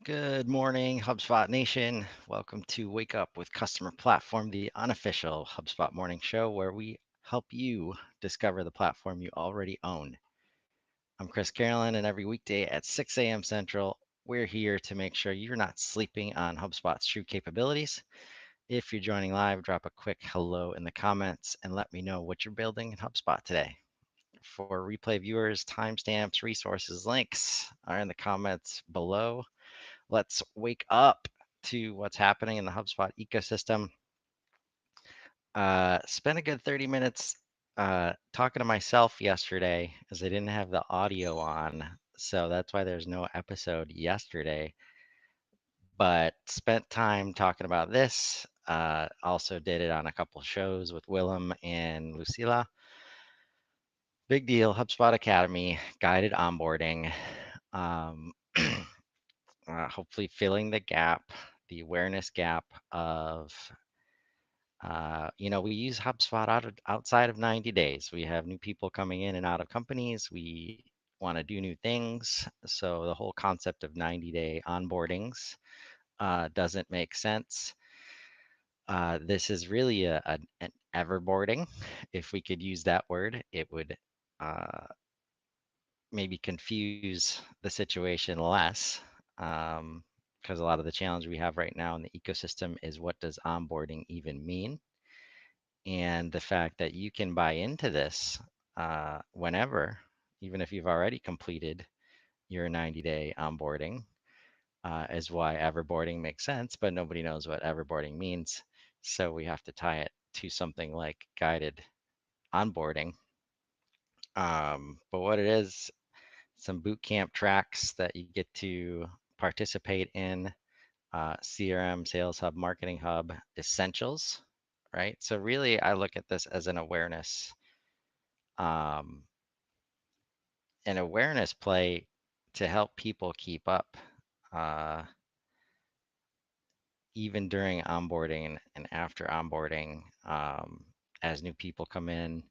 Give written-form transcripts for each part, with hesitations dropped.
Good morning, HubSpot Nation. Welcome to Wake Up with Customer Platform, the unofficial HubSpot morning show where we help you discover the platform you already own. I'm Chris Carolan, and every weekday at 6 a.m. Central, we're here to make sure you're not sleeping on HubSpot's true capabilities. If you're joining live, drop a quick hello in the comments and let me know what you're building in HubSpot today. For replay viewers, timestamps, resources, links are in the comments below. Let's wake up to what's happening in the HubSpot ecosystem. Spent a good 30 minutes talking to myself yesterday as I didn't have the audio on. So that's why there's no episode yesterday. But spent time talking about this. Also did it on a couple shows with Willem and Lucila. Big deal, HubSpot Academy, guided onboarding. Um, hopefully filling the gap, the awareness gap of, we use HubSpot outside of 90 days. We have new people coming in and out of companies. We want to do new things. So the whole concept of 90-day onboardings doesn't make sense. This is really an everboarding. If we could use that word, it would maybe confuse the situation less. Because a lot of the challenge we have right now in the ecosystem is what does onboarding even mean? And the fact that you can buy into this whenever, even if you've already completed your 90-day onboarding, is why everboarding makes sense, but nobody knows what everboarding means. So we have to tie it to something like guided onboarding. But what it is, some boot camp tracks that you get to participate in, CRM, Sales Hub, Marketing Hub, Essentials, right? So really, I look at this as um, an awareness play to help people keep up, uh, even during onboarding and after onboarding. As new people come in,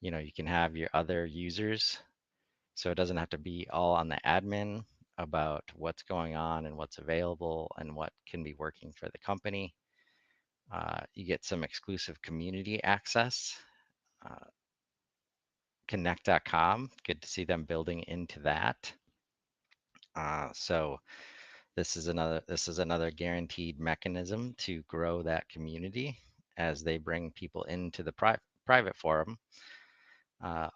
you can have your other users. So it doesn't have to be all on the admin about what's going on and what's available and what can be working for the company. You get some exclusive community access. Uh, Connect.com, good to see them building into that. So this is another guaranteed mechanism to grow that community as they bring people into the private forum.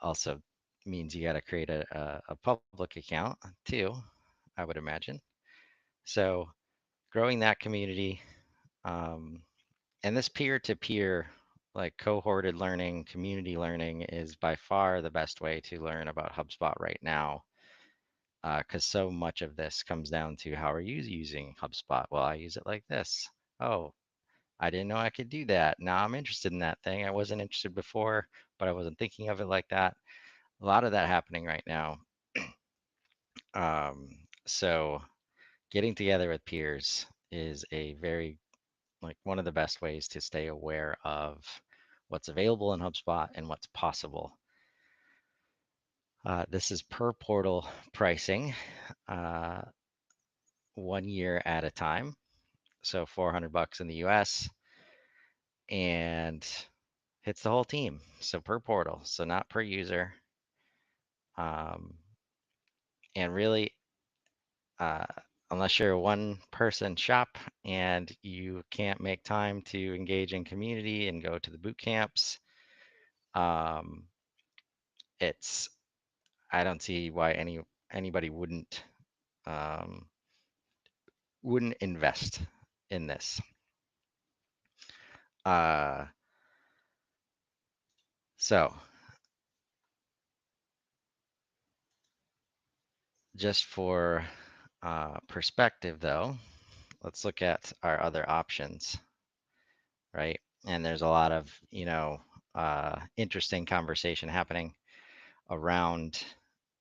Also means you got to create a public account too, I would imagine. So growing that community, um, and this peer-to-peer, like cohorted learning, community learning is by far the best way to learn about HubSpot right now. Because so much of this comes down to how are you using HubSpot? Well, I use it like this. Oh, I didn't know I could do that. Now I'm interested in that thing. I wasn't interested before, but I wasn't thinking of it like that. A lot of that happening right now. So getting together with peers is a very like one of the best ways to stay aware of what's available in HubSpot and what's possible. This is per portal pricing, uh, 1 year at a time. So $400 in the US and hits the whole team. So per portal, so not per user. Um, and really, uh, unless you're a one person shop and you can't make time to engage in community and go to the boot camps, um, it's I don't see why anybody um, wouldn't invest in this. Uh, so just for perspective, though, let's look at our other options, right? And there's a lot of interesting conversation happening around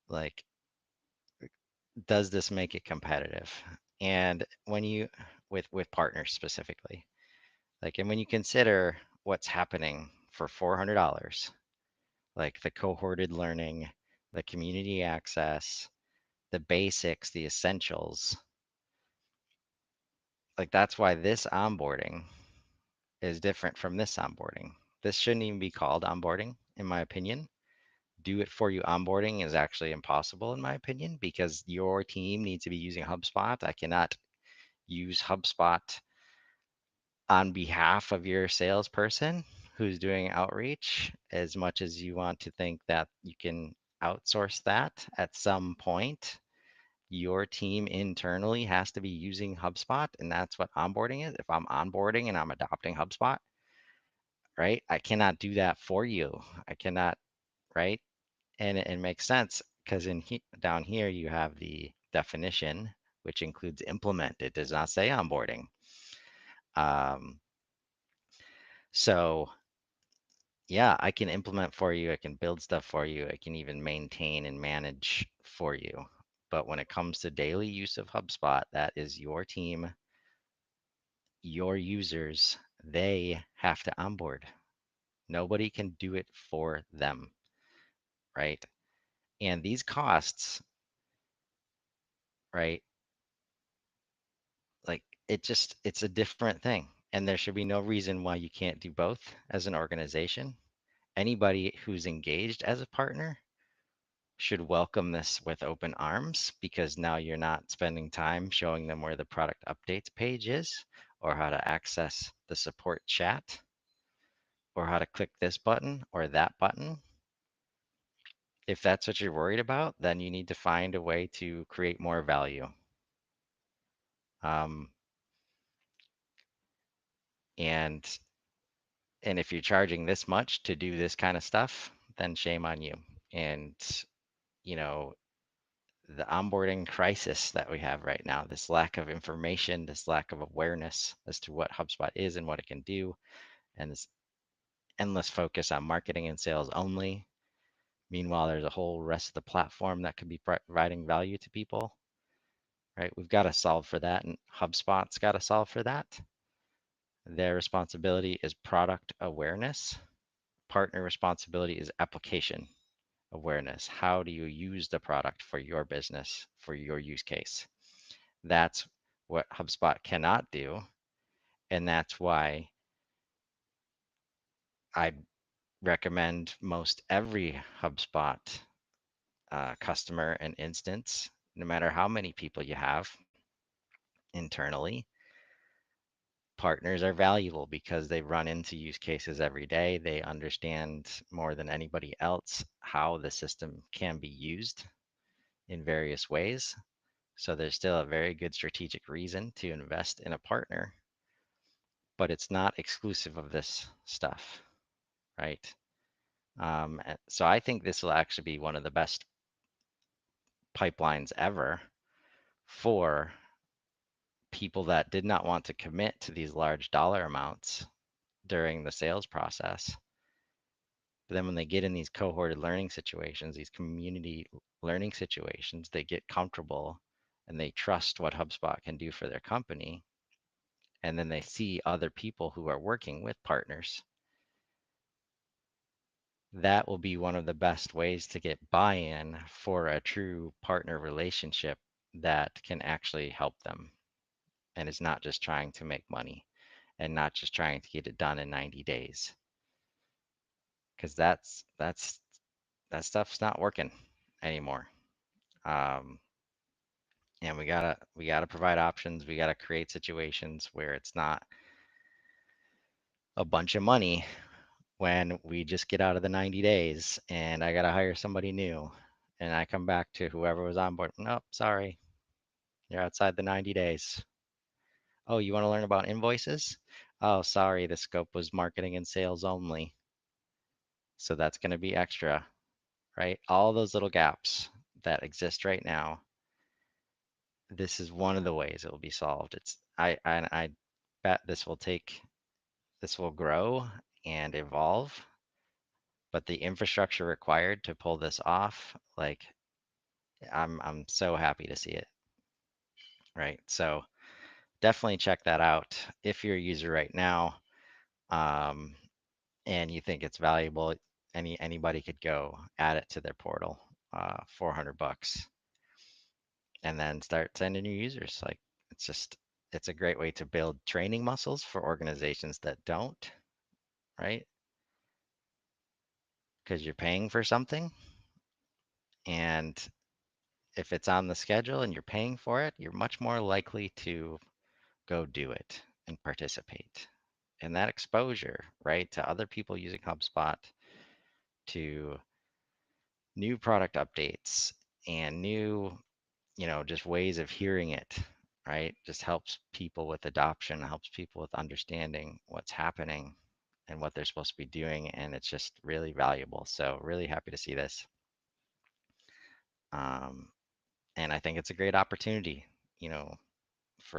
like, does this make it competitive? And when you with partners specifically, like, and when you consider what's happening for $400, like the cohorted learning, the community access, the basics, the essentials, Like that's why this onboarding is different from this onboarding. This shouldn't even be called onboarding, in my opinion. Do it for you onboarding is actually impossible, in my opinion, because your team needs to be using HubSpot. I cannot use HubSpot on behalf of your salesperson who's doing outreach as much as you want to think that you can outsource that at some point. Your team internally has to be using HubSpot, and that's what onboarding is. If I'm onboarding and I'm adopting HubSpot, right? I cannot do that for you. I cannot, right? And it makes sense because down here you have the definition, which includes implement. It does not say onboarding. Um, so yeah, I can implement for you. I can build stuff for you. I can even maintain and manage for you. But when it comes to daily use of HubSpot, that is your team, your users, they have to onboard. Nobody can do it for them, right? And these costs, right? Like it's a different thing. And there should be no reason why you can't do both as an organization. Anybody who's engaged as a partner should welcome this with open arms because now you're not spending time showing them where the product updates page is or how to access the support chat or how to click this button or that button. If that's what you're worried about, then you need to find a way to create more value. Um, and and if you're charging this much to do this kind of stuff, then shame on you. And you know, the onboarding crisis that we have right now, this lack of information, this lack of awareness as to what HubSpot is and what it can do, and this endless focus on marketing and sales only. Meanwhile, there's a whole rest of the platform that could be providing value to people, right? We've got to solve for that, and HubSpot's got to solve for that. Their responsibility is product awareness. Partner responsibility is application awareness. How do you use the product for your business, for your use case? That's what HubSpot cannot do. And that's why I recommend most every HubSpot customer and instance, no matter how many people you have internally, partners are valuable because they run into use cases every day. They understand more than anybody else how the system can be used in various ways. So there's still a very good strategic reason to invest in a partner, but it's not exclusive of this stuff, right? So I think this will actually be one of the best pipelines ever for people that did not want to commit to these large dollar amounts during the sales process. But then when they get in these cohorted learning situations, these community learning situations, they get comfortable and they trust what HubSpot can do for their company. And then they see other people who are working with partners. That will be one of the best ways to get buy-in for a true partner relationship that can actually help them and is not just trying to make money and not just trying to get it done in 90 days. Because that stuff's not working anymore. Um, and we gotta provide options. We gotta create situations where it's not a bunch of money when we just get out of the 90 days and I gotta hire somebody new. And I come back to whoever was on board. Nope, sorry, you're outside the 90 days. Oh, you want to learn about invoices? Oh, sorry, the scope was marketing and sales only. So that's going to be extra, right? All those little gaps that exist right now, this is one of the ways it will be solved. I bet this will grow and evolve, but the infrastructure required to pull this off, like I'm so happy to see it, right? So definitely check that out if you're a user right now. Um, and you think it's valuable, anybody could go add it to their portal, 400 bucks, and then start sending new users. Like it's just it's a great way to build training muscles for organizations that don't, right? Because you're paying for something, and if it's on the schedule and you're paying for it, you're much more likely to go do it and participate. And that exposure, right, to other people using HubSpot, to new product updates and new, just ways of hearing it, right, just helps people with adoption, helps people with understanding what's happening and what they're supposed to be doing. And it's just really valuable. So, really happy to see this. Um, and I think it's a great opportunity, you know,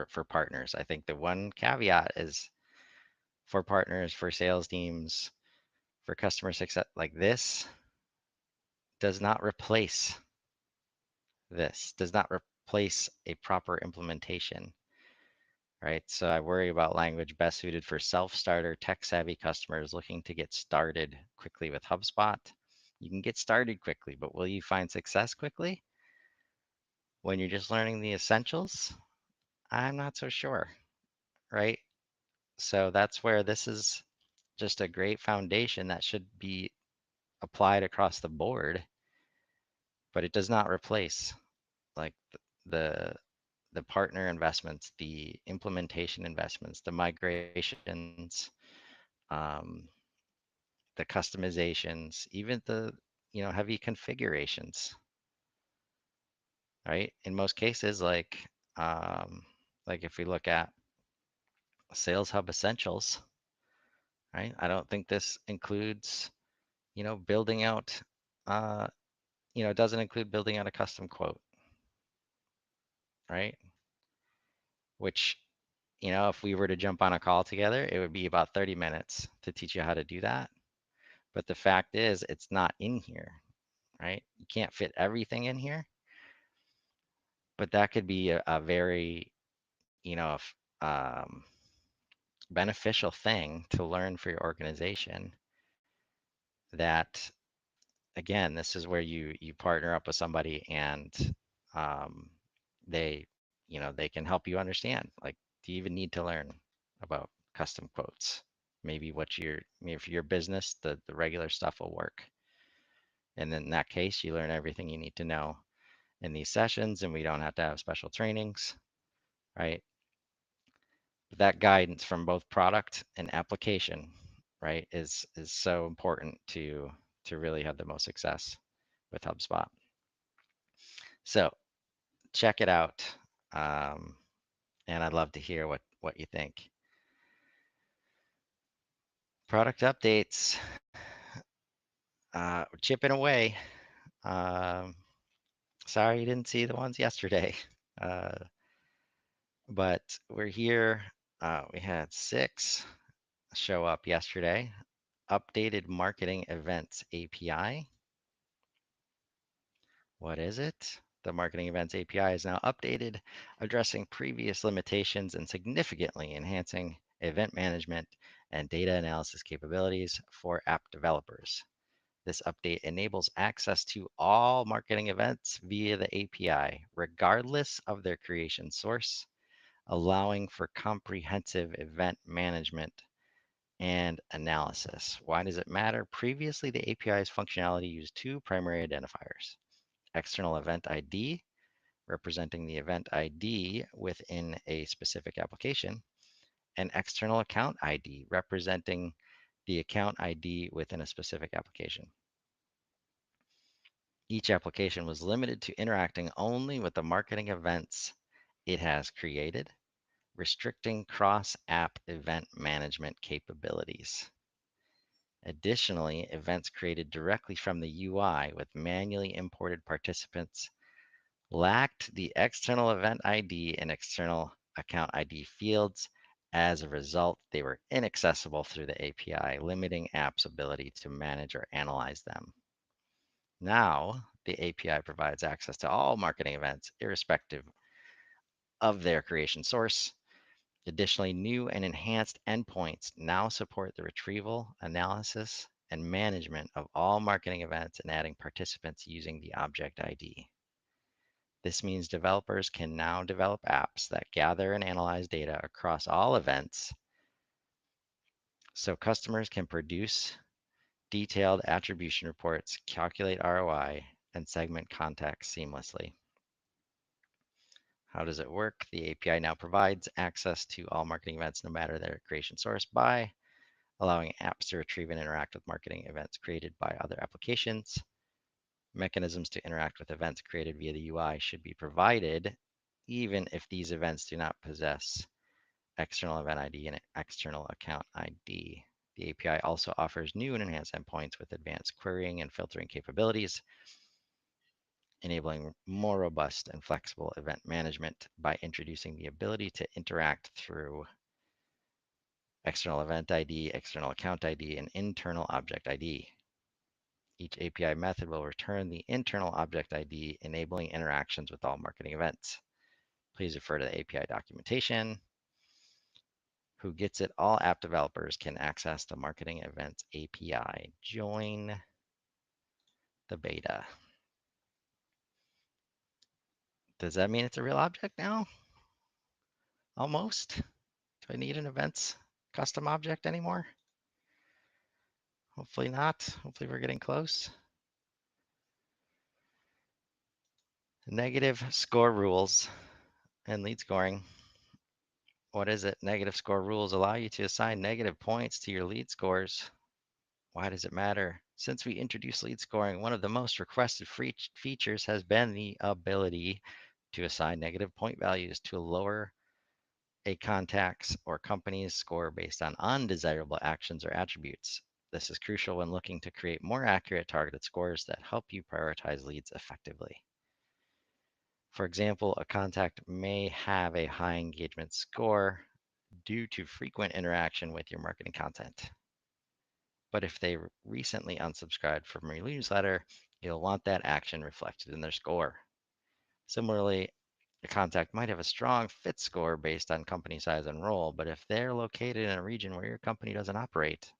for partners. I think the one caveat is for partners, for sales teams, for customer success, like this does not replace does not replace a proper implementation, right? So I worry about language best suited for self-starter, tech-savvy customers looking to get started quickly with HubSpot. You can get started quickly, but will you find success quickly when you're just learning the essentials? I'm not so sure, right? So that's where this is just a great foundation that should be applied across the board, but it does not replace like the the partner investments, the implementation investments, the migrations, um, the customizations, even the heavy configurations, right? In most cases, like if we look at Sales Hub Essentials, right? I don't think this includes building out uh, it doesn't include building out a custom quote, right? Which, if we were to jump on a call together, it would be about 30 minutes to teach you how to do that. But the fact is, it's not in here, right? You can't fit everything in here, but that could be a very, um, beneficial thing to learn for your organization. That again, this is where you partner up with somebody and um, they, they can help you understand. Like, do you even need to learn about custom quotes? Maybe maybe for your business, the regular stuff will work. And in that case, you learn everything you need to know in these sessions, and we don't have to have special trainings, right? But that guidance from both product and application, right, is so important to really have the most success with HubSpot. So check it out, um, and I'd love to hear what you think. Product updates, chipping away. Um, Sorry you didn't see the ones yesterday, uh, but we're here. We had 6 show up yesterday. Updated marketing events API. What is it? The marketing events API is now updated, addressing previous limitations and significantly enhancing event management and data analysis capabilities for app developers. This update enables access to all marketing events via the API, regardless of their creation source, allowing for comprehensive event management and analysis. Why does it matter? Previously, the API's functionality used 2 primary identifiers: external event ID, representing the event ID within a specific application, and external account ID, representing the account ID within a specific application. Each application was limited to interacting only with the marketing events it has created, restricting cross-app event management capabilities. Additionally, events created directly from the UI with manually imported participants lacked the external event ID and external account ID fields. As a result, they were inaccessible through the API, limiting apps' ability to manage or analyze them. Now, the API provides access to all marketing events, irrespective of their creation source. Additionally, new and enhanced endpoints now support the retrieval, analysis, and management of all marketing events and adding participants using the object ID. This means developers can now develop apps that gather and analyze data across all events so customers can produce detailed attribution reports, calculate ROI, and segment context seamlessly. How does it work? The API now provides access to all marketing events no matter their creation source by allowing apps to retrieve and interact with marketing events created by other applications. Mechanisms to interact with events created via the UI should be provided even if these events do not possess external event ID and external account ID. The API also offers new and enhanced endpoints with advanced querying and filtering capabilities, enabling more robust and flexible event management by introducing the ability to interact through external event ID, external account ID, and internal object ID. Each API method will return the internal object ID, enabling interactions with all marketing events. Please refer to the API documentation. Who gets it? All app developers can access the marketing events API. Join the beta. Does that mean it's a real object now? Almost? Do I need an events custom object anymore? Hopefully not. Hopefully we're getting close. Negative score rules and lead scoring. What is it? Negative score rules allow you to assign negative points to your lead scores. Why does it matter? Since we introduced lead scoring, one of the most requested features has been the ability to assign negative point values to lower a contact's or company's score based on undesirable actions or attributes. This is crucial when looking to create more accurate targeted scores that help you prioritize leads effectively. For example, a contact may have a high engagement score due to frequent interaction with your marketing content. But if they recently unsubscribed from your newsletter, you'll want that action reflected in their score. Similarly, a contact might have a strong fit score based on company size and role, but if they're located in a region where your company doesn't operate,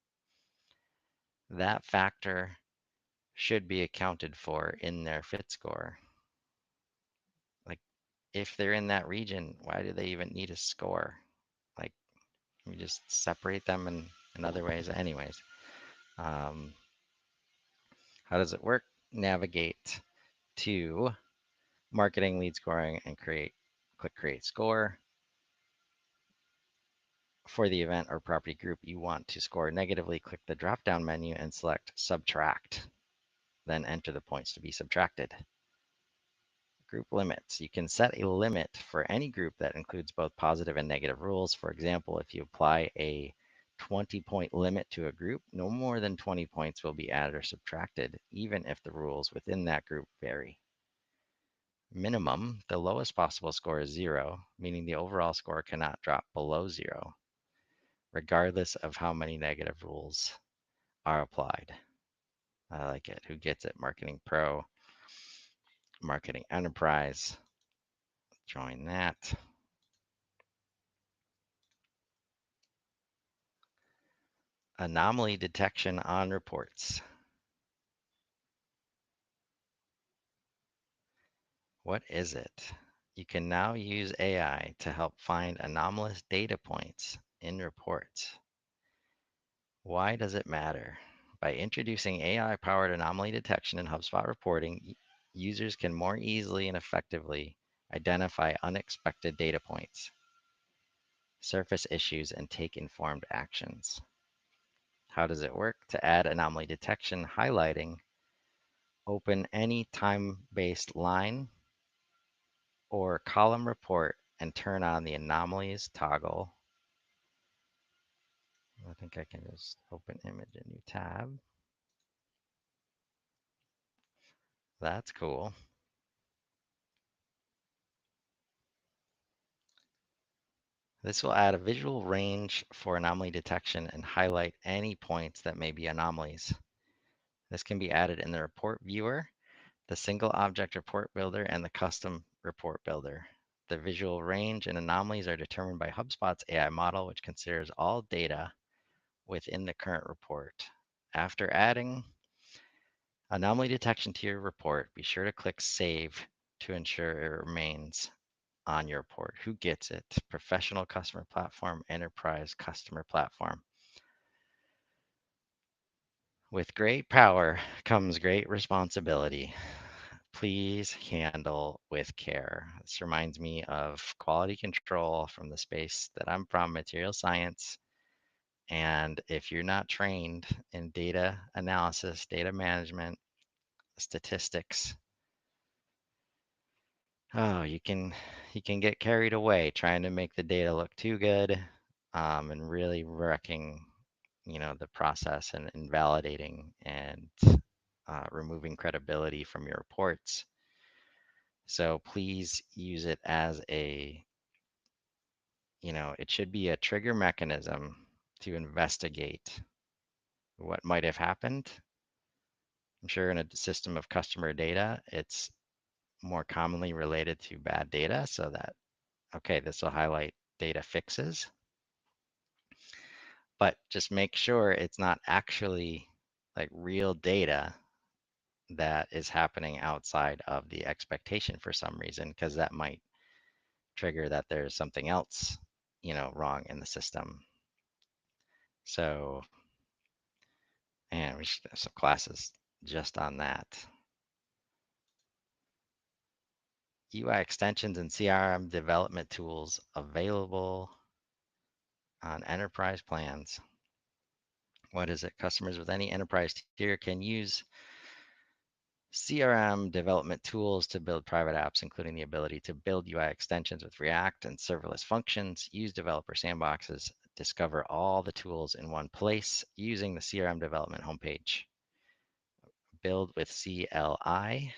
that factor should be accounted for in their fit score. Like, if they're in that region, why do they even need a score? Like, we just separate them in other ways. Anyways, how does it work? Navigate to marketing lead scoring and click create score. For the event or property group you want to score negatively, click the drop-down menu and select subtract. Then enter the points to be subtracted. Group limits. You can set a limit for any group that includes both positive and negative rules. For example, if you apply a 20-point limit to a group, no more than 20 points will be added or subtracted, even if the rules within that group vary. Minimum, the lowest possible score is 0, meaning the overall score cannot drop below 0, regardless of how many negative rules are applied. I like it. Who gets it? Marketing Pro, Marketing Enterprise. Join that. Anomaly detection on reports. What is it? You can now use AI to help find anomalous data points in reports. Why does it matter? By introducing AI-powered anomaly detection in HubSpot reporting, users can more easily and effectively identify unexpected data points, surface issues, and take informed actions. How does it work? To add anomaly detection, highlighting, open any time-based line or column report and turn on the anomalies toggle. I think I can just open image, a new tab. That's cool. This will add a visual range for anomaly detection and highlight any points that may be anomalies. This can be added in the report viewer, the single object report builder, and the custom report builder. The visual range and anomalies are determined by HubSpot's AI model, which considers all data within the current report. After adding anomaly detection to your report, be sure to click Save to ensure it remains on your port. Who gets it? Professional customer platform, enterprise customer platform. With great power comes great responsibility. Please handle with care. This reminds me of quality control from the space that I'm from, material science. And if you're not trained in data analysis, data management, statistics, oh, you can get carried away trying to make the data look too good, and really wrecking, the process and invalidating and removing credibility from your reports. So please use it as it should be a trigger mechanism to investigate what might have happened. I'm sure in a system of customer data, it's more commonly related to bad data, so that, okay, this will highlight data fixes, but just make sure it's not actually like real data that is happening outside of the expectation for some reason, because that might trigger that there's something else, wrong in the system. So, and we should have some classes just on that. UI extensions and CRM development tools available on enterprise plans. What is it? Customers with any enterprise tier can use CRM development tools to build private apps, including the ability to build UI extensions with React and serverless functions, use developer sandboxes, discover all the tools in one place using the CRM development homepage, build with CLI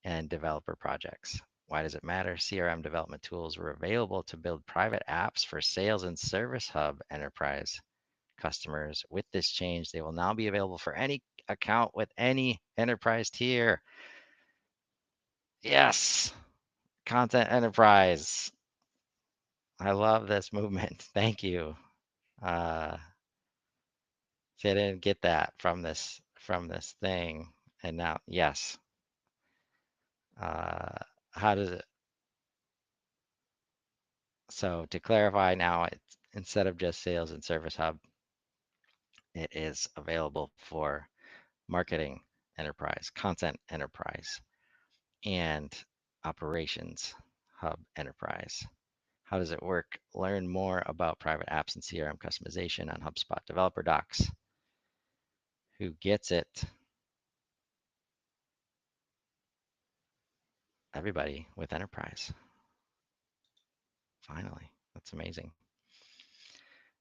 and developer projects. Why does it matter? CRM development tools were available to build private apps for Sales and Service Hub enterprise customers. With this change, they will now be available for any account with any enterprise tier. Yes, content enterprise. I love this movement. Thank you. Uh, See, I didn't get that from this thing, and now yes. Uh, how does it? So to clarify, now it's instead of just Sales and Service Hub, it is available for marketing enterprise, content enterprise, and operations hub enterprise. How does it work? Learn more about private apps and CRM customization on HubSpot developer docs. Who gets it? Everybody with enterprise. Finally, that's amazing.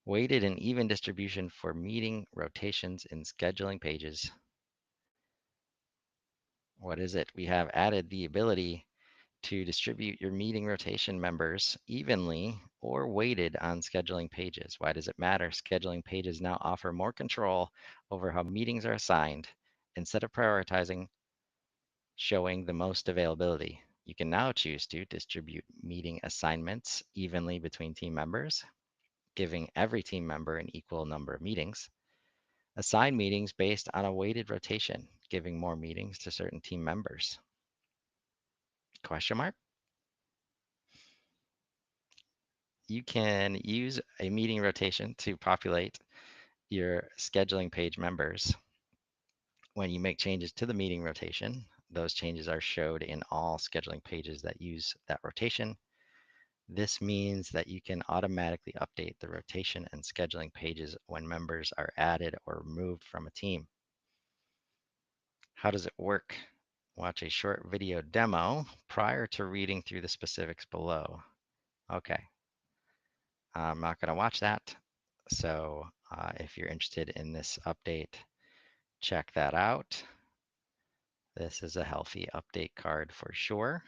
Weighted and even distribution for meeting rotations in scheduling pages. What is it? We have added the ability to distribute your meeting rotation members evenly or weighted on scheduling pages. Why does it matter? Scheduling pages now offer more control over how meetings are assigned. Instead of prioritizing showing the most availability, you can now choose to distribute meeting assignments evenly between team members, giving every team member an equal number of meetings. Assign meetings based on a weighted rotation, giving more meetings to certain team members. Question mark? You can use a meeting rotation to populate your scheduling page members. When you make changes to the meeting rotation, those changes are showed in all scheduling pages that use that rotation. This means that you can automatically update the rotation and scheduling pages when members are added or removed from a team. How does it work? Watch a short video demo prior to reading through the specifics below. Okay, I'm not going to watch that. So if you're interested in this update, check that out. This is a healthy update card for sure.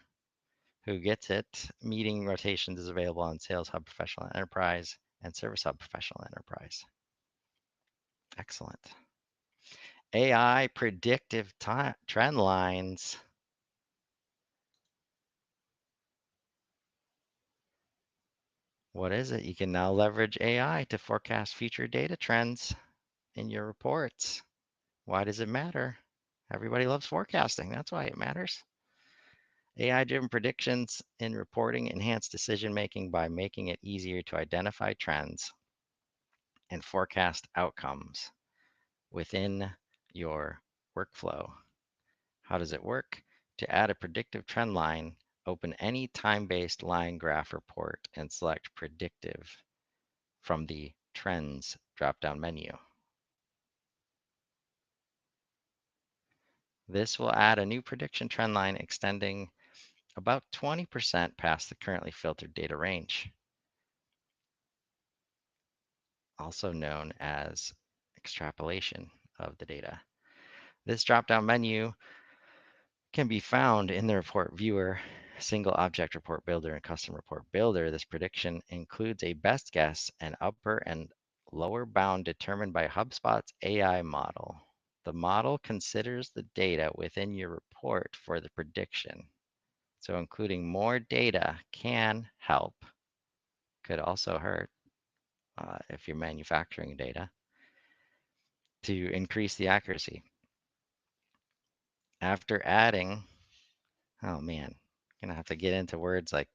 Who gets it? Meeting rotations is available on Sales Hub Professional Enterprise and Service Hub Professional Enterprise. Excellent. AI predictive trend lines. What is it? You can now leverage AI to forecast future data trends in your reports. Why does it matter? Everybody loves forecasting. That's why it matters. AI-driven predictions in reporting enhance decision-making by making it easier to identify trends and forecast outcomes within your workflow. How does it work? To add a predictive trend line, open any time-based line graph report and select predictive from the Trends drop-down menu. This will add a new prediction trend line extending about 20% past the currently filtered data range, also known as extrapolation of the data. This drop-down menu can be found in the report viewer, single object report builder, and custom report builder. This prediction includes a best guess and upper and lower bound determined by HubSpot's AI model. The model considers the data within your report for the prediction. So including more data can help, could also hurt if you're manufacturing data, to increase the accuracy. After adding, oh man, gonna have to get into words like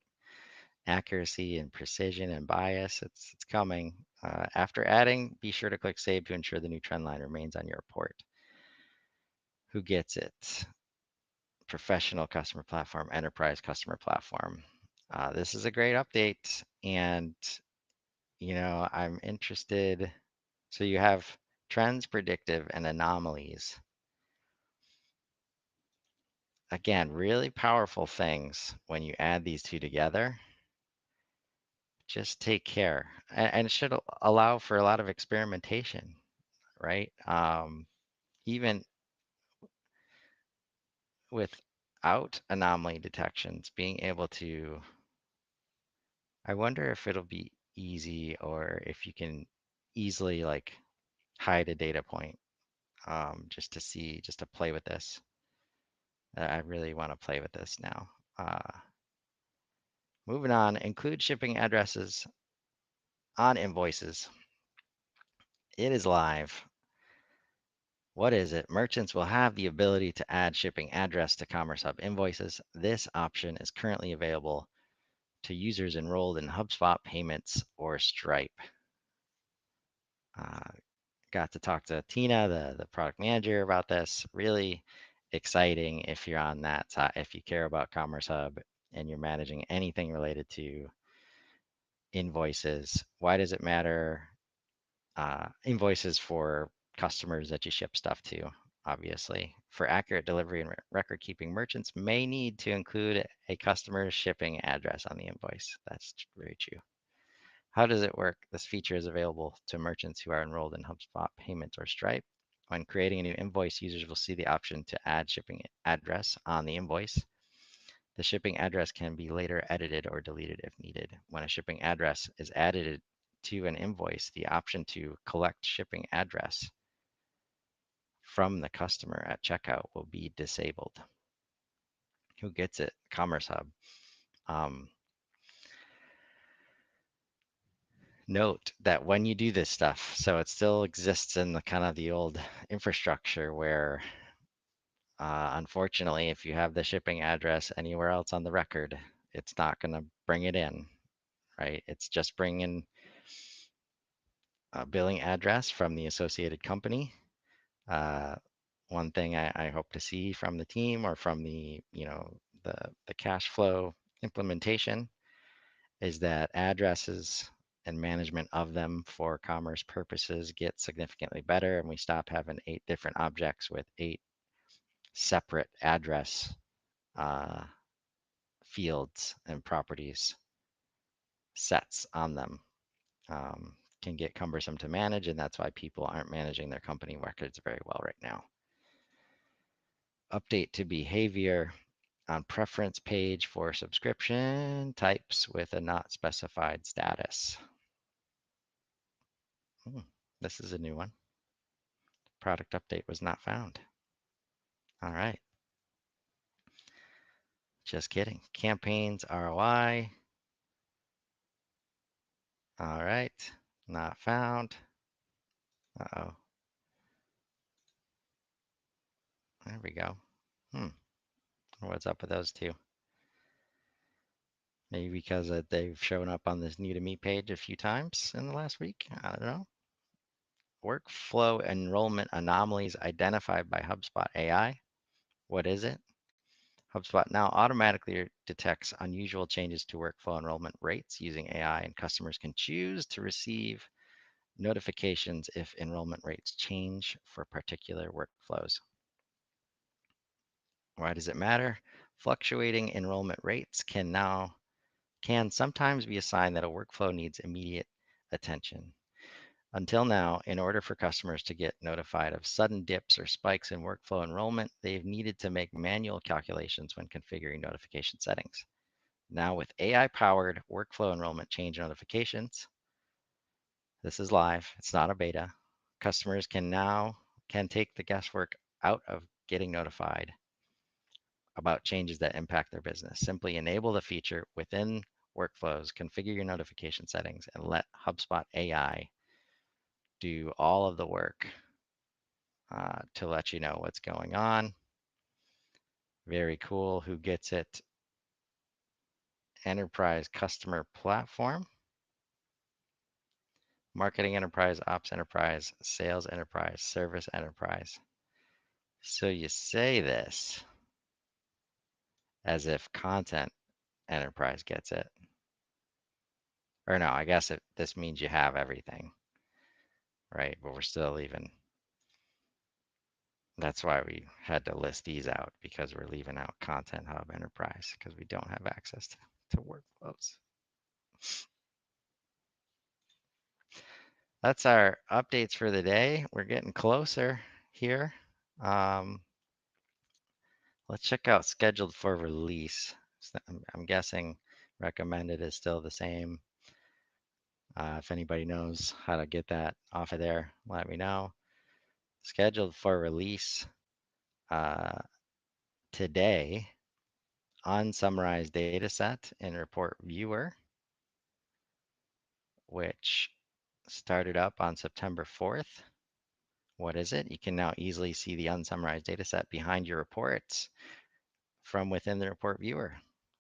accuracy and precision and bias. It's coming. After adding, be sure to click Save to ensure the new trend line remains on your report. Who gets it? Professional customer platform, enterprise customer platform. This is a great update, and I'm interested. So you have trends, predictive, and anomalies. Again, really powerful things when you add these two together. Just take care, and it should allow for a lot of experimentation, right? Even without anomaly detections, being able to, I wonder if it'll be easy or if you can easily like hide a data point, just to see, just to play with this. I really want to play with this now. Moving on, include shipping addresses on invoices. It is live. What is it? Merchants will have the ability to add shipping address to Commerce Hub invoices. This option is currently available to users enrolled in HubSpot Payments or Stripe. Uh, got to talk to Tina, the product manager, about this. Really exciting if you're on that side, if you care about Commerce Hub and you're managing anything related to invoices. Why does it matter? Invoices for customers that you ship stuff to, obviously. For accurate delivery and record keeping, merchants may need to include a customer's shipping address on the invoice. That's very true. How does it work? This feature is available to merchants who are enrolled in HubSpot Payments or Stripe. When creating a new invoice, users will see the option to add shipping address on the invoice. The shipping address can be later edited or deleted if needed. When a shipping address is added to an invoice, the option to collect shipping address from the customer at checkout will be disabled. Who gets it? Commerce Hub. Um, Note that when you do this stuff, so it still exists in the kind of the old infrastructure where, unfortunately, if you have the shipping address anywhere else on the record, it's not going to bring it in, right? It's just bringing a billing address from the associated company. Uh, One thing I hope to see from the team or from the cash flow implementation is that addresses and management of them for commerce purposes get significantly better, and we stop having 8 different objects with 8 separate address uh, fields and properties sets on them. Can get cumbersome to manage, and that's why people aren't managing their company records very well right now. Update to behavior on preference page for subscription types with a not specified status. This is a new one. Product update was not found. All right. Just kidding. Campaigns ROI. All right. Not found. Uh-oh. There we go. What's up with those two? Maybe because they've shown up on this new to me page a few times in the last week. I don't know. Workflow enrollment anomalies identified by HubSpot AI. What is it? HubSpot now automatically detects unusual changes to workflow enrollment rates using AI, and customers can choose to receive notifications if enrollment rates change for particular workflows. Why does it matter? Fluctuating enrollment rates can sometimes be a sign that a workflow needs immediate attention. Until now, in order for customers to get notified of sudden dips or spikes in workflow enrollment, they've needed to make manual calculations when configuring notification settings. Now, with AI-powered workflow enrollment change notifications, this is live, it's not a beta. Customers can take the guesswork out of getting notified about changes that impact their business. Simply enable the feature within workflows, configure your notification settings, and let HubSpot AI do all of the work to let you know what's going on. Very cool. Who gets it? Enterprise customer platform, marketing enterprise, ops enterprise, sales enterprise, service enterprise. So you say this as if content enterprise gets it. Or no, I guess this means you have everything, right? But we're still leaving. That's why we had to list these out, because we're leaving out Content Hub Enterprise because we don't have access to workflows. That's our updates for the day. We're getting closer here. Um, let's check out scheduled for release. I'm guessing recommended is still the same. If anybody knows how to get that off of there, let me know. Scheduled for release uh, today on summarized data set in report viewer, which started up on September 4th. What is it? You can now easily see the unsummarized data set behind your reports from within the report viewer.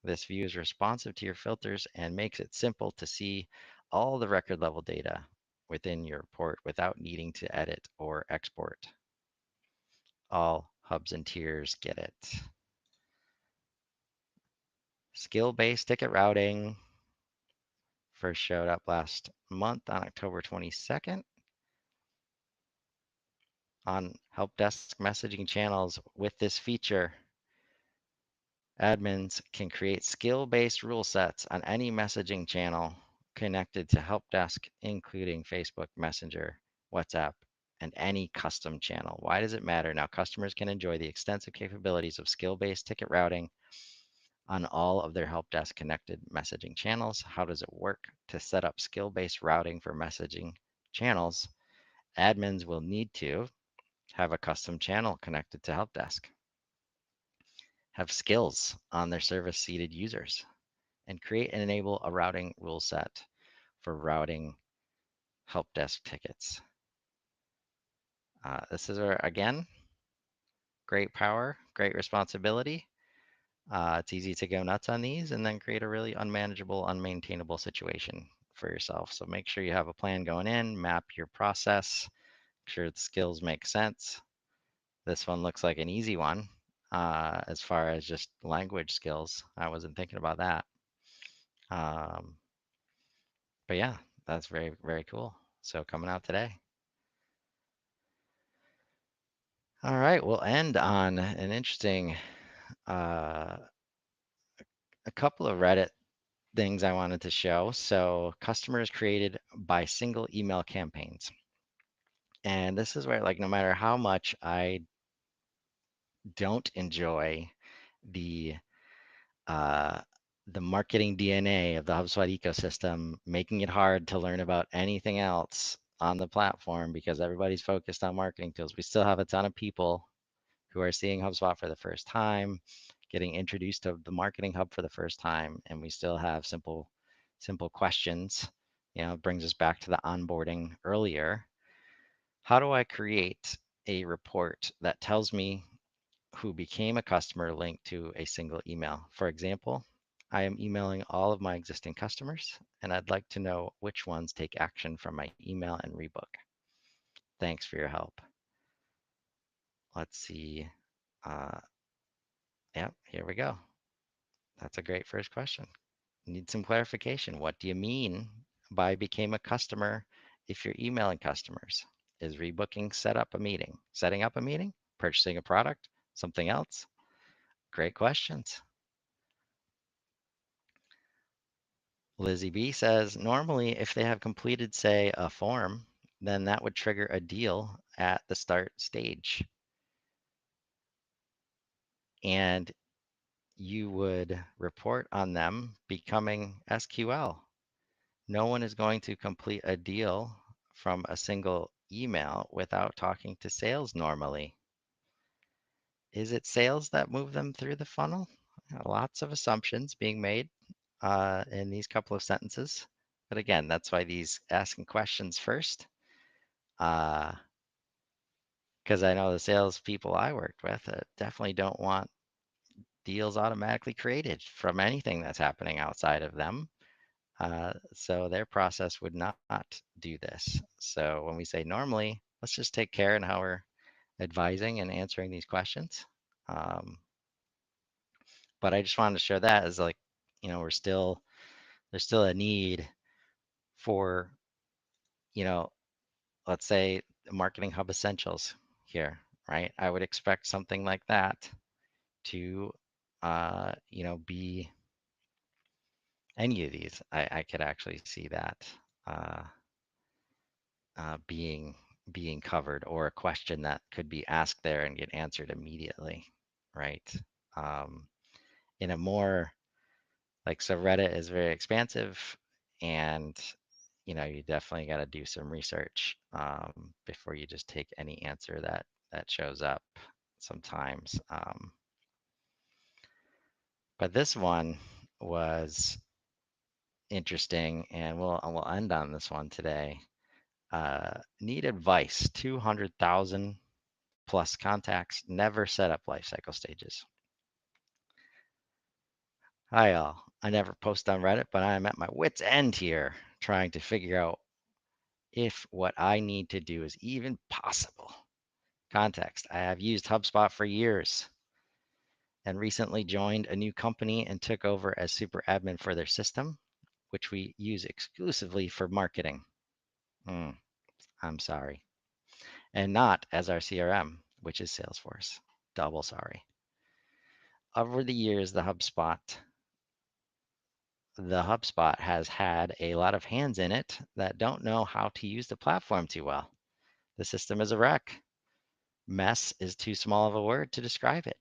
This view is responsive to your filters and makes it simple to see all the record level data within your report without needing to edit or export. All hubs and tiers get it. Skill-based ticket routing first showed up last month on October 22nd on help desk messaging channels. With this feature, admins can create skill-based rule sets on any messaging channel connected to help desk, including Facebook Messenger, WhatsApp, and any custom channel. Why does it matter? Now customers can enjoy the extensive capabilities of skill-based ticket routing on all of their help desk connected messaging channels. How does it work? To set up skill-based routing for messaging channels, admins will need to have a custom channel connected to help desk, have skills on their service seated users, and create and enable a routing rule set for routing help desk tickets. This is again, great power, great responsibility. It's easy to go nuts on these and then create a really unmanageable, unmaintainable situation for yourself. So make sure you have a plan going in, map your process, make sure the skills make sense. This one looks like an easy one as far as just language skills. I wasn't thinking about that. But yeah, that's very, very cool. So coming out today. All right, we'll end on an interesting, a couple of Reddit things I wanted to show. So customers created by single email campaigns. And this is where, like, no matter how much I don't enjoy the uh, the marketing DNA of the HubSpot ecosystem, making it hard to learn about anything else on the platform because everybody's focused on marketing tools, we still have a ton of people who are seeing HubSpot for the first time, getting introduced to the Marketing Hub for the first time, and we still have simple questions. You know, it brings us back to the onboarding earlier. How do I create a report that tells me who became a customer linked to a single email? For example, I am emailing all of my existing customers, and I'd like to know which ones take action from my email and rebook. Thanks for your help. Let's see. Uh, yep, here we go. That's a great first question. Need some clarification. What do you mean by became a customer if you're emailing customers? Is rebooking setting up a meeting, purchasing a product, something else? Great questions. Lizzie B says, normally if they have completed, say, a form, then that would trigger a deal at the start stage. And you would report on them becoming SQL. No one is going to complete a deal from a single email without talking to sales normally. Is it sales that move them through the funnel? Lots of assumptions being made in these couple of sentences. But again, that's why these asking questions first, because I know the salespeople I worked with definitely don't want deals automatically created from anything that's happening outside of them. So their process would not do this. So when we say normally, let's just take care in how we're advising and answering these questions. Um, but I just wanted to share that as like, there's still a need for, you know, let's say marketing hub essentials here, right? I would expect something like that to, be any of these. I could actually see that. Uh, being covered, or a question that could be asked there and get answered immediately, right? Um, in a more like, so Reddit is very expansive, and you definitely got to do some research before you just take any answer that shows up sometimes. But this one was interesting, and we'll end on this one today. Need advice. 200,000 plus contacts, never set up lifecycle stages. Hi all. I never post on Reddit, but I am at my wit's end here, trying to figure out if what I need to do is even possible. Context: I have used HubSpot for years and recently joined a new company and took over as super admin for their system, which we use exclusively for marketing. I'm sorry. And not as our CRM, which is Salesforce. Double sorry. Over the years, the HubSpot has had a lot of hands in it that don't know how to use the platform too well. The system is a wreck. Mess is too small of a word to describe it.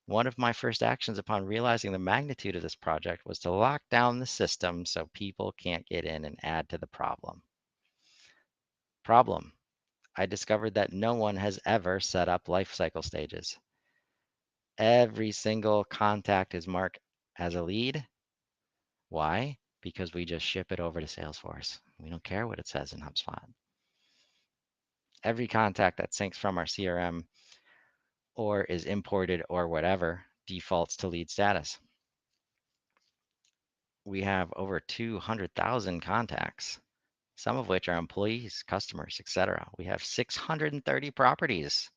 One of my first actions upon realizing the magnitude of this project was to lock down the system so people can't get in and add to the problem. I discovered that no one has ever set up lifecycle stages. Every single contact is marked as a lead. Why? Because we just ship it over to Salesforce. We don't care what it says in HubSpot. Every contact that syncs from our CRM or is imported or whatever defaults to lead status. We have over 200,000 contacts, some of which are employees, customers, etc. We have 630 properties.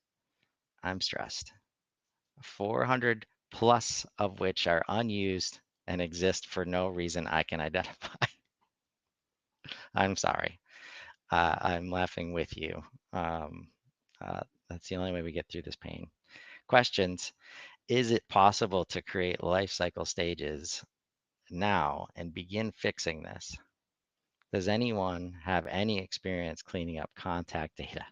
I'm stressed. 400 plus of which are unused and exist for no reason I can identify. I'm sorry. I'm laughing with you. Um, uh, that's the only way we get through this pain. Questions: is it possible to create life cycle stages now and begin fixing this? Does anyone have any experience cleaning up contact data?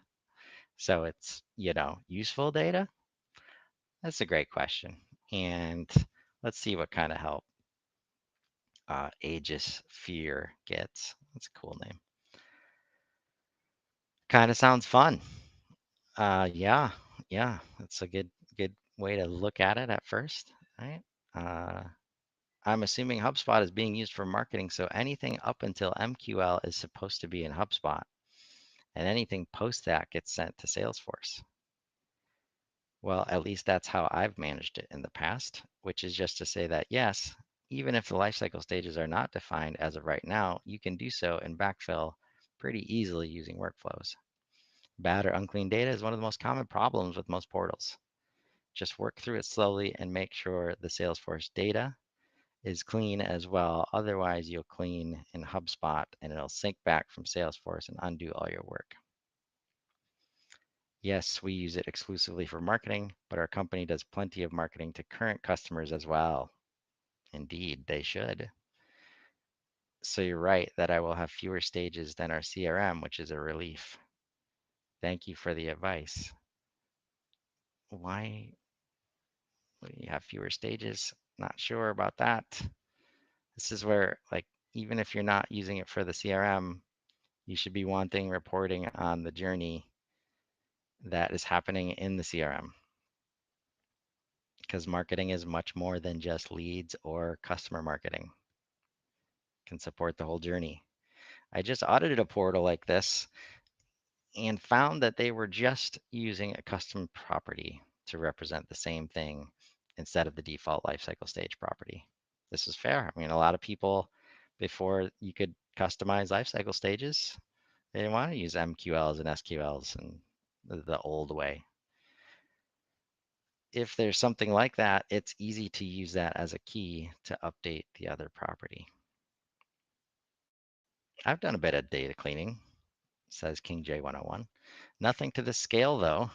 So it's, useful data? That's a great question. And let's see what kind of help Aegis Fear gets. That's a cool name. Kind of sounds fun. Yeah, yeah, that's a good way to look at it at first, right? Uh, I'm assuming HubSpot is being used for marketing, so anything up until MQL is supposed to be in HubSpot, and anything post that gets sent to Salesforce. Well, at least that's how I've managed it in the past, which is just to say that yes, Even if the lifecycle stages are not defined as of right now, you can do so and backfill pretty easily using workflows. Bad or unclean data is one of the most common problems with most portals. Just work through it slowly and make sure the Salesforce data is clean as well. Otherwise, you'll clean in HubSpot and it'll sync back from Salesforce and undo all your work. Yes, we use it exclusively for marketing, but our company does plenty of marketing to current customers as well. Indeed, they should. So you're right that I will have fewer stages than our CRM, which is a relief. Thank you for the advice. Why would you have fewer stages? Not sure about that. This is where, like, even if you're not using it for the CRM, you should be wanting reporting on the journey that is happening in the CRM, because marketing is much more than just leads or customer marketing. It can support the whole journey. I just audited a portal like this and found that they were just using a custom property to represent the same thing instead of the default lifecycle stage property. This is fair. I mean, a lot of people, before you could customize lifecycle stages, they didn't want to use MQLs and SQLs and the old way. If there's something like that, it's easy to use that as a key to update the other property. I've done a bit of data cleaning, says King J101. Nothing to this scale though.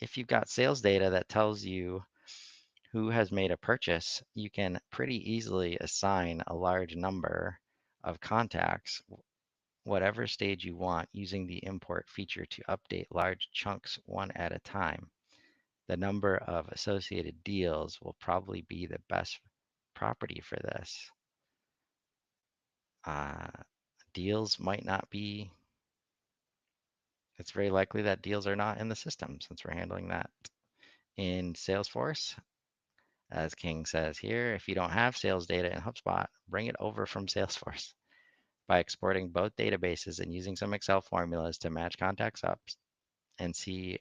If you've got sales data that tells you who has made a purchase, you can pretty easily assign a large number of contacts, whatever stage you want, using the import feature to update large chunks one at a time. The number of associated deals will probably be the best property for this. Uh, deals might not be, it's very likely that deals are not in the system since we're handling that in Salesforce. As King says here, if you don't have sales data in HubSpot, bring it over from Salesforce by exporting both databases and using some Excel formulas to match contacts up and see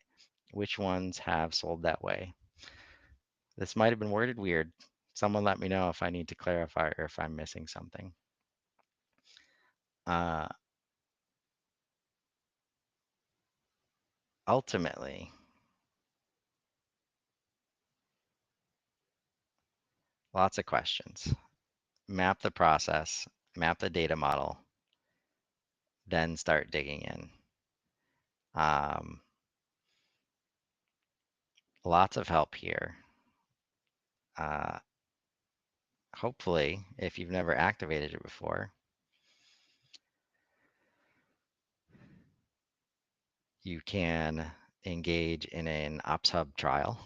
which ones have sold that way. This might have been worded weird. Someone let me know if I need to clarify or if I'm missing something. Uh, ultimately, lots of questions. Map the process, map the data model, then start digging in. Um, lots of help here. Uh, hopefully, if you've never activated it before, you can engage in an Ops Hub trial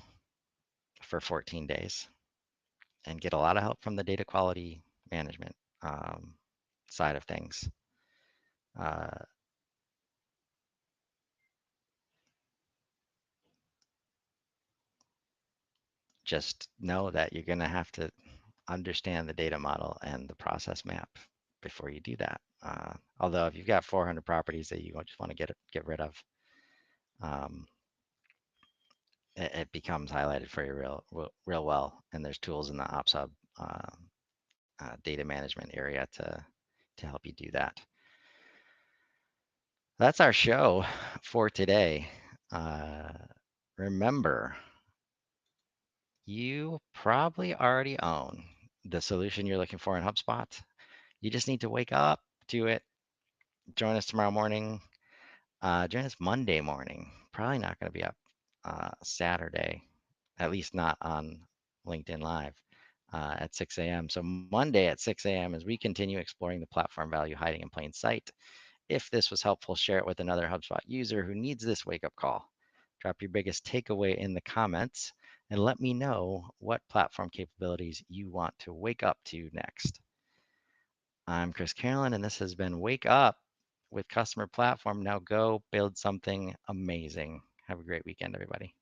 for 14 days and get a lot of help from the data quality management side of things. Uh, just know that you're going to have to understand the data model and the process map before you do that. Although if you've got 400 properties that you just want to get rid of, um, it becomes highlighted for you real well. And there's tools in the Ops Hub data management area to help you do that. That's our show for today. Remember, you probably already own the solution you're looking for in HubSpot. You just need to wake up to it. Join us tomorrow morning. Join us Monday morning. Probably not going to be up Saturday, at least not on LinkedIn Live at 6 a.m. So Monday at 6 a.m. as we continue exploring the platform value hiding in plain sight. If this was helpful, share it with another HubSpot user who needs this wake-up call. Drop your biggest takeaway in the comments and let me know what platform capabilities you want to wake up to next. I'm Chris Carolan, and this has been Wake Up with Customer Platform. Now go build something amazing. Have a great weekend, everybody.